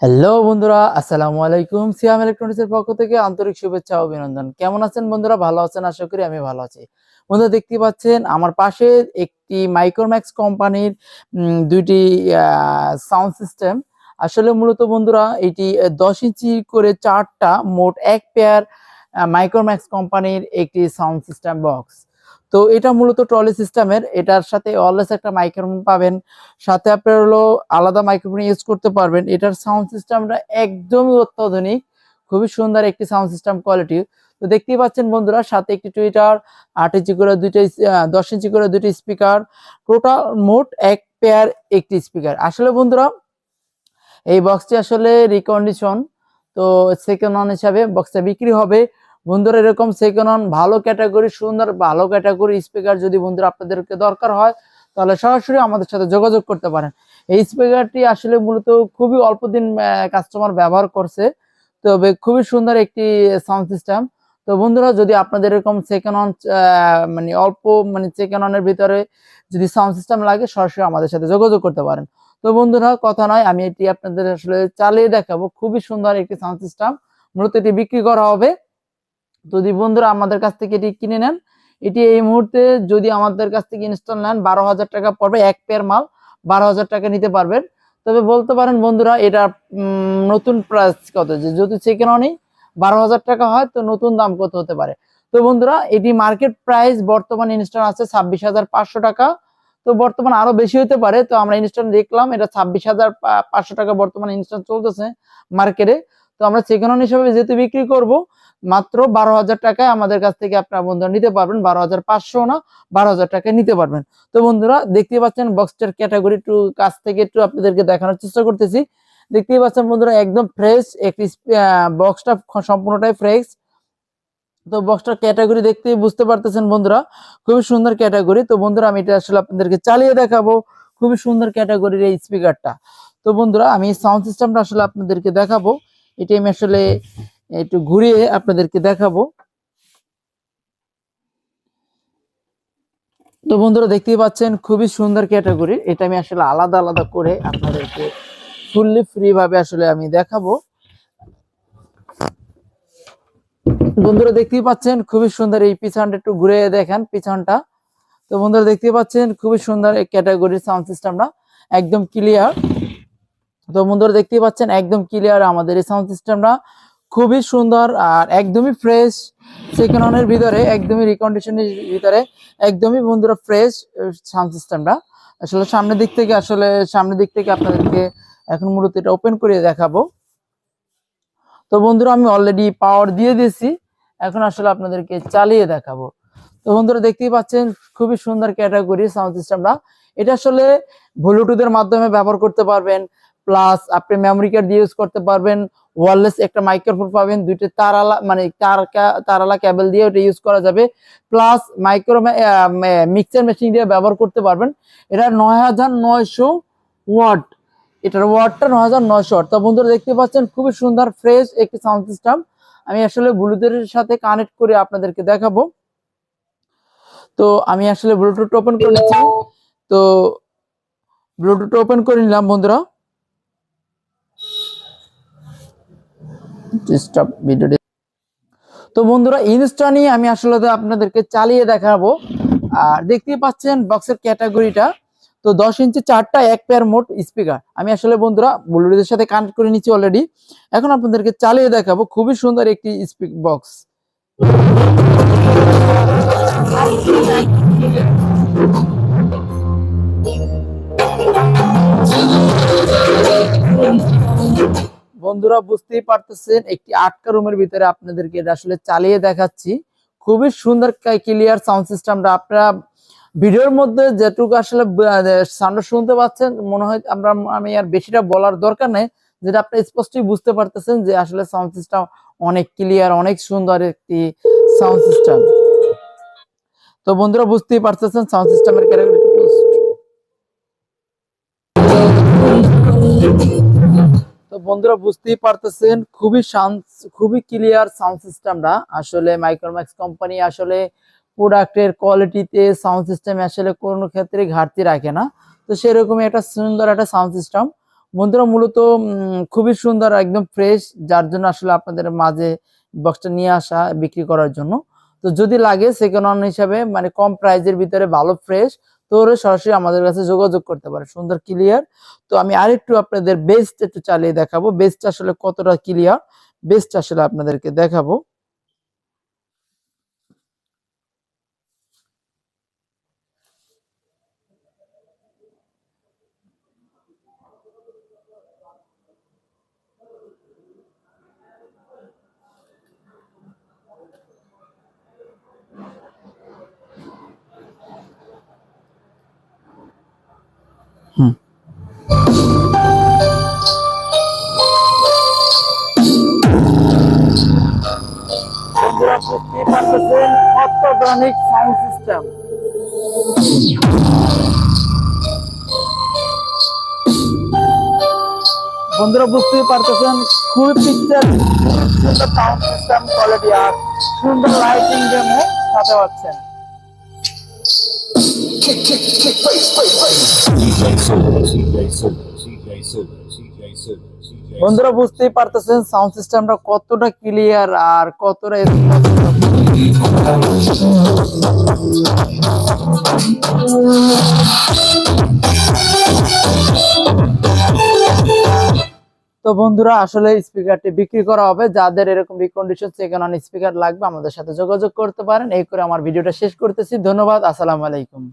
Hello বন্ধুরা, আসসালামু আলাইকুম। সিয়াম ইলেকট্রনিক্সের পক্ষ থেকে আন্তরিক শুভেচ্ছা ও অভিনন্দন। কেমন আছেন বন্ধুরা? ভালো আছেন আশা করি। আমি ভালো আছি। বন্ধুরা, দেখতে পাচ্ছেন আমার পাশে একটি মাইক্রোম্যাক্স কোম্পানির দুইটি সাউন্ড সিস্টেম। আসলে মূলত বন্ধুরা এটি 10 ইঞ্চি করে চারটা, মোট এক পেয়ার মাইক্রোম্যাক্স কোম্পানির একটি সাউন্ড সিস্টেম বক্স। তো এটা মূলত ট্রলি সিস্টেমের। এটার সাথে অলওয়েজ একটা মাইক্রোফোন পাবেন, সাথে আপনার হলো আলাদা মাইক্রোফোন ইউজ করতে পারবেন। এটার সাউন্ড সিস্টেমটা একদমই অত্যাধুনিক, খুবই সুন্দর একটি সাউন্ড সিস্টেম কোয়ালিটি। তো দেখতেই পাচ্ছেন বন্ধুরা, সাথে একটি টুইটার, 8 ইঞ্চি করে দুইটা, 10 ইঞ্চি করে দুইটি স্পিকার, টোটাল মোট এক পেয়ার একটি স্পিকার। আসলে বন্ধুরা এই বক্সটি আসলে রিকন্ডিশন, তো সেকেন্ড হ্যান্ড হিসাবে বক্সটা বিক্রি হবে। বন্ধুরা এরকম সেকেন্ড হ্যান্ড ভালো ক্যাটাগরি, সুন্দর ভালো ক্যাটাগরি স্পিকার যদি বন্ধুরা আপনাদেরকে দরকার হয়, তাহলে সরাসরি আমাদের সাথে যোগাযোগ করতে পারেন। এই স্পিকারটি আসলে মূলত খুবই অল্প দিন কাস্টমার ব্যবহার করছে, তবে খুবই সুন্দর একটি সাউন্ড সিস্টেম। তো বন্ধুরা, যদি আপনাদের এরকম সেকেন্ড হ্যান্ড মানে অল্প মানে সেকেন্ড হ্যান্ডের ভিতরে যদি সাউন্ড সিস্টেম লাগে, সরাসরি আমাদের সাথে যোগাযোগ করতে পারেন। তো বন্ধুরা, কথা নয়, আমি এটি আপনাদের আসলে চালিয়ে দেখাবো। খুবই সুন্দর একটি সাউন্ড সিস্টেম, মূলত এটি বিক্রি করা হবে। যদি বন্ধুরা আমাদের কাছ থেকে এটি কিনে নেন, এটি এই মুহূর্তে যদি আমাদের কাছ থেকে ইনস্টল নেন 12,000 টাকা পড়বে। এক পেয়ার মাল 12,000 টাকা নিতে পারবেন। তবে বলতে পারেন বন্ধুরা, এটা নতুন প্রাইস কত, যে যদি সেকেন্ড হ্যান্ডই 12,000 টাকা হয়, তো নতুন দাম কত হতে পারে। তো বন্ধুরা, এটি মার্কেট প্রাইস বর্তমান ইনস্টল আছে 26,500 টাকা। তো বর্তমান আরো বেশি হতে পারে। তো আমরা ইনস্টল দেখলাম এটা 26,500 টাকা বর্তমানে ইনস্টল চলতেছে মার্কেটে। তো আমরা সেকেন্ড হ্যান্ড হিসেবে যেহেতু বিক্রি করব, মাত্র 12,000 টাকায় আমাদের কাছ থেকে আপনারা বন্ধুরা নিতে পারবেন। 12,500 না, 12,000 টাকায় নিতে পারবেন। তো বন্ধুরা, দেখতে পাচ্ছেন বক্সটার ক্যাটাগরি একটু কাছ থেকে একটু আপনাদেরকে দেখানোর চেষ্টা করতেছি। দেখতেই পাচ্ছেন বন্ধুরা, একদম ফ্রেশ একটি বক্সটা, সম্পূর্ণটাই ফ্রেশ। তো বক্সটার ক্যাটাগরি দেখতে বুঝতে পারতেছেন বন্ধুরা, খুবই সুন্দর ক্যাটাগরি। তো বন্ধুরা, আমি এটা আসলে আপনাদেরকে চালিয়ে দেখাবো। খুবই সুন্দর ক্যাটাগরির এই স্পিকারটা। তো বন্ধুরা, আমি সাউন্ড সিস্টেমটা আসলে আপনাদেরকে দেখাবো। এটি আমি আসলে একটু ঘুরিয়ে আপনাদেরকে দেখাবো। তো বন্ধুরা, দেখতেই পাচ্ছেন খুবই সুন্দর ক্যাটাগরি। এটা আমি আসলে আলাদা আলাদা করে আপনাদেরকে ফুললি ফ্রি ভাবে আসলে আমি দেখাবো। বন্ধুরা, দেখতেই পাচ্ছেন খুবই সুন্দর। এই পিছনটা একটু ঘুরে দেখেন পিছনটা। তো বন্ধুরা, দেখতেই পাচ্ছেন খুবই সুন্দর এই ক্যাটাগরির সাউন্ড সিস্টেমটা, একদম ক্লিয়ার। তো বন্ধুরা, দেখতেই পাচ্ছেন একদম ক্লিয়ার আমাদের এই সাউন্ড সিস্টেমটা, খুবই সুন্দর আর একদমই ফ্রেশ। সেকেন্ড হ্যান্ডের ভিতরে, একদমই রিকন্ডিশনের ভিতরে, একদমই বন্ধুরা ফ্রেশ সাউন্ড সিস্টেমটা। আসলে সামনের দিক থেকে আপনাদেরকে এখন মূলত এটা ওপেন করে দেখাবো। তো বন্ধুরা, আমি অলরেডি পাওয়ার দিয়ে দিয়েছি, এখন আসলে আপনাদেরকে চালিয়ে দেখাবো। তো বন্ধুরা, দেখতেই পাচ্ছেন খুবই সুন্দর ক্যাটাগরি সাউন্ড সিস্টেমটা। এটা আসলে ব্লুটুথের মাধ্যমে ব্যবহার করতে পারবেন, প্লাস আপনি মেমোরি কার্ড দিয়ে ইউজ করতে পারবেন। ওয়্যারলেস একটা মাইক্রোফোন পাবেন, দুইটা তারালা মানে তারালা কেবল দিয়ে ওটা ইউজ করা যাবে, প্লাস মাইক্রো মিক্সার মেশিন দিয়ে ব্যবহার করতে পারবেন। এটা 9,900 ওয়াট, এটার ওয়াটটা 9,900 ওয়াট। তো বন্ধুরা, দেখতে পাচ্ছেন খুবই সুন্দর ফ্রেশ একটি সাউন্ড সিস্টেম। আমি আসলে ব্লুটুথের সাথে কানেক্ট করে আপনাদেরকে দেখাবো। তো আমি আসলে ব্লুটুথ ওপেন করে নিচ্ছি। তো ব্লুটুথ ওপেন করে নিলাম বন্ধুরা। স্টপ ভিডিওটি। তো বন্ধুরা, ইনস্টা নিয়ে আমি আসলে আপনাদেরকে চালিয়ে দেখাবো। আর দেখতেই পাচ্ছেন বক্সের ক্যাটাগরিটা, তো 10 ইঞ্চি চারটা, এক পেয়ার মোট স্পিকার। আমি আসলে বন্ধুরা ব্লুটুথের সাথে কানেক্ট করে নিচ্ছি অলরেডি। এখন আপনাদেরকে চালিয়ে দেখাবো। খুবই সুন্দর একটি বক্স। বন্ধুরা, বুঝতেই পারতেছেন একটি আটকা রুমের ভিতরে আপনাদেরকে এটা আসলে চালিয়ে দেখাচ্ছি। খুবই সুন্দর ক্লিয়ার সাউন্ড সিস্টেমটা। আপনারা ভিডিওর মধ্যে যেটুকু আসলে সাউন্ড শুনতে পাচ্ছেন, মনে হয় আমি আর বেশিটা বলার দরকার নেই, যেটা আপনি স্পষ্টই বুঝতে পারতেছেন যে আসলে সাউন্ড সিস্টেম অনেক ক্লিয়ার, অনেক সুন্দর একটি সাউন্ড সিস্টেম। তো বন্ধুরা, বুঝতেই পারতেছেন সাউন্ড সিস্টেমের ক্যাটাগরি। তো বন্ধুরা, বুঝতেই পারতেছেন খুবই ক্লিয়ার সাউন্ড সিস্টেমটা। আসলে মাইক্রোম্যাক্স কোম্পানি আসলে প্রোডাক্টের কোয়ালিটিতে সাউন্ড সিস্টেম আসলে কোনো ক্ষেত্রে ঘাটতি রাখে না। তো সেরকমই একটা সুন্দর একটা সাউন্ড সিস্টেম। বন্ধুরা মূলত খুবই সুন্দর, একদম ফ্রেশ, যার জন্য আসলে আপনাদের মাঝে বক্সটা নিয়ে আসা বিক্রি করার জন্য। তো যদি লাগে সেকেন্ড হ্যান্ড হিসাবে মানে কম প্রাইজের ভিতরে ভালো ফ্রেশ, তো সরাসরি আমাদের কাছে যোগাযোগ করতে পারে, সুন্দর ক্লিয়ার। তো আমি আরেকটু আপনাদের বেস্ট একটু চালিয়ে দেখাবো, বেস্ট আসলে কতটা ক্লিয়ার, বেস্ট আসলে আপনাদেরকে দেখাবো। হুম, বন্ধুরা বুঝতেই পারতেছেন অত্যাধুনিক সাউন্ড সিস্টেম। বন্ধুরা বুঝতেই পারতেছেন খুবই পিকচার সুন্দর সাউন্ড সিস্টেম কোয়ালিটি আর সুন্দর লাইটিং ডেমো সাথে পাচ্ছেন। বন্ধুরা বুঝতেই পারতেছেন সাউন্ড সিস্টেমটা কতটা ক্লিয়ার আর কতটা তো বন্ধুরা আসলে স্পিকারটি বিক্রি করা হবে, যাদের এরকম রিকন্ডিশন সেকেন্ড হ্যান্ড স্পিকার লাগবে আমাদের সাথে যোগাযোগ করতে পারেন। এই করে আমার ভিডিওটা শেষ করতেছি, ধন্যবাদ, আসসালামু আলাইকুম।